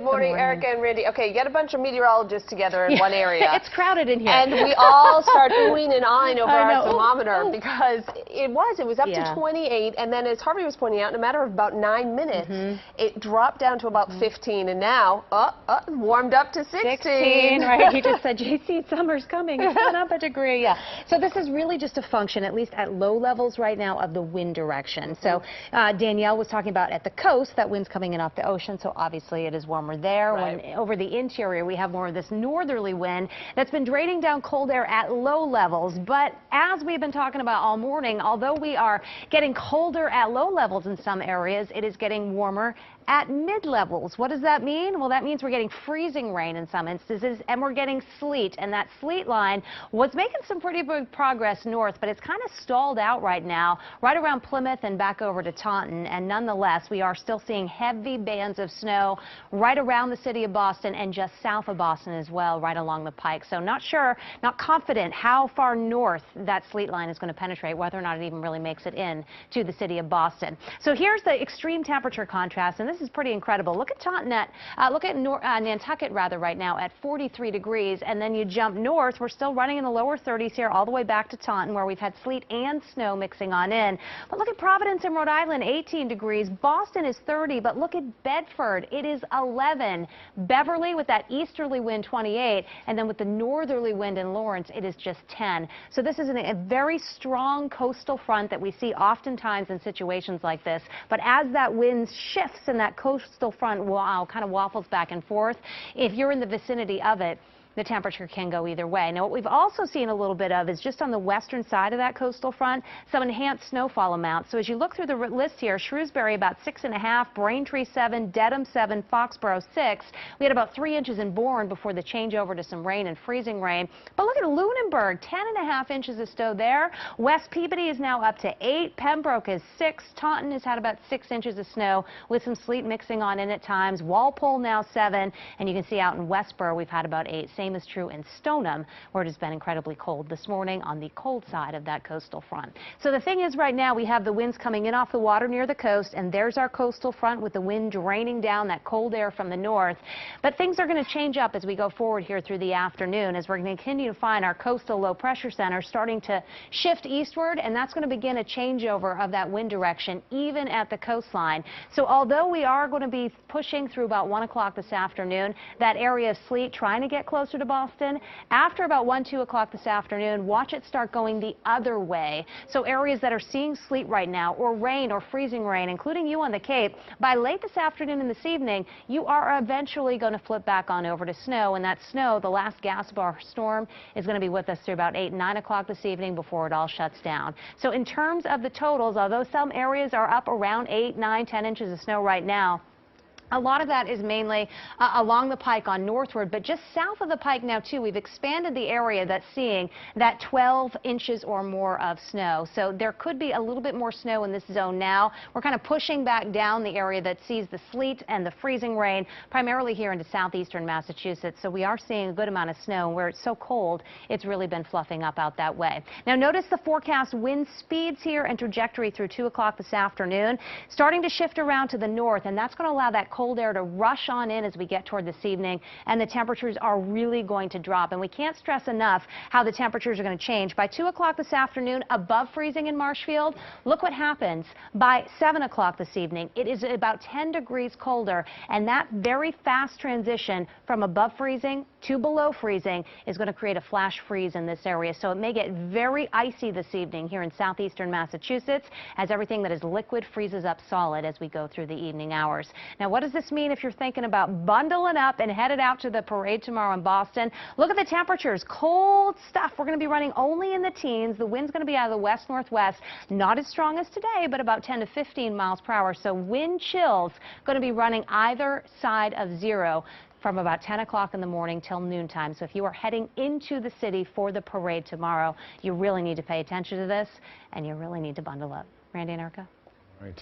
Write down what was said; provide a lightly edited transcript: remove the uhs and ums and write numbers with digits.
Good morning, Erica and Randy. Okay, get a bunch of meteorologists together in one area. It's crowded in here. And we all start oohing and ahhing over our thermometer because it was up to 28, and then as Harvey was pointing out, in a matter of about 9 minutes, it dropped down to about 15, and now warmed up to 16. Right? He just said, JC, summer's coming. It's gone up a degree. Yeah. So this is really just a function, at least at low levels right now, of the wind direction. So Danielle was talking about at the coast, that wind's coming in off the ocean, so obviously it is warmer there. Right. When over the interior, we have more of this northerly wind that's been draining down cold air at low levels. But as we've been talking about all morning, although we are getting colder at low levels in some areas, it is getting warmer at mid-levels. What does that mean? Well, that means we're getting freezing rain in some instances, and we're getting sleet. And that sleet line was making some pretty big progress north, but it's kind of stalled out right now, right around Plymouth and back over to Taunton. And nonetheless, we are still seeing heavy bands of snow right around the city of Boston and just south of Boston as well, right along the pike. So not confident how far north that sleet line is going to penetrate, whether or not it even really makes it in to the city of Boston. So here's the extreme temperature contrast, and this is pretty incredible. Look at Taunton Nantucket rather right now at 43 degrees, and then you jump north. We're still running in the lower 30s here all the way back to Taunton, where we've had sleet and snow mixing on in. But look at Providence in Rhode Island, 18 degrees. Boston is 30, but look at Bedford. It is 11. Beverly with that easterly wind, 28, and then with the northerly wind in Lawrence, it is just 10. So this is a very strong coastal front that we see oftentimes in situations like this. But as that wind shifts and that coastal front kind of waffles back and forth, if you're in the vicinity of it, the temperature can go either way. Now, what we've also seen a little bit of is just on the western side of that coastal front, some enhanced snowfall amounts. So as you look through the list here, Shrewsbury about 6.5, Braintree 7, Dedham 7, Foxborough 6. We had about 3 inches in Bourne before the changeover to some rain and freezing rain. But look at Lunenburg, 10.5 inches of snow there. West Peabody is now up to 8. Pembroke is 6. Taunton has had about 6 inches of snow with some sleet mixing on in at times. Walpole now 7. And you can see out in Westboro we've had about 8. Same is true in Stoneham, where it has been incredibly cold this morning on the cold side of that coastal front. So the thing is, right now we have the winds coming in off the water near the coast, and there's our coastal front with the wind draining down that cold air from the north. But things are going to change up as we go forward here through the afternoon, as we're going to continue to find our coastal low pressure center starting to shift eastward, and that's going to begin a changeover of that wind direction even at the coastline. So although we are going to be pushing through about 1 o'clock this afternoon, that area of sleet trying to get closer to Boston, after about 1, 2 o'clock this afternoon, watch it start going the other way. So areas that are seeing sleet right now, or rain or freezing rain, including you on the Cape, by late this afternoon and this evening, you are eventually going to flip back on over to snow. And that snow, the last gasp of our storm, is going to be with us through about 8, 9 o'clock this evening before it all shuts down. So in terms of the totals, although some areas are up around 8, 9, 10 inches of snow right now, a lot of that is mainly along the pike on northward, but just south of the pike now, too, we've expanded the area that's seeing that 12 inches or more of snow. So there could be a little bit more snow in this zone now. We're kind of pushing back down the area that sees the sleet and the freezing rain, primarily here into southeastern Massachusetts. So we are seeing a good amount of snow. Where it's so cold, it's really been fluffing up out that way. Now, notice the forecast wind speeds here and trajectory through 2 o'clock this afternoon, starting to shift around to the north, and that's going to allow that cold air to rush on in as we get toward this evening, and the temperatures are really going to drop. And we can't stress enough how the temperatures are going to change. By 2 o'clock this afternoon, above freezing in Marshfield, look what happens. By 7 o'clock this evening, it is about 10 degrees colder, and that very fast transition from above freezing to below freezing is going to create a flash freeze in this area. So it may get very icy this evening here in southeastern Massachusetts, as everything that is liquid freezes up solid as we go through the evening hours. Now, what does this mean if you're thinking about bundling up and headed out to the parade tomorrow in Boston? Look at the temperatures. Cold stuff. We're going to be running only in the teens. The wind's going to be out of the west-northwest. Not as strong as today, but about 10 to 15 miles per hour. So wind chills going to be running either side of 0 from about 10 o'clock in the morning till noontime. So if you are heading into the city for the parade tomorrow, you really need to pay attention to this, and you really need to bundle up. Randy and Erica? All right.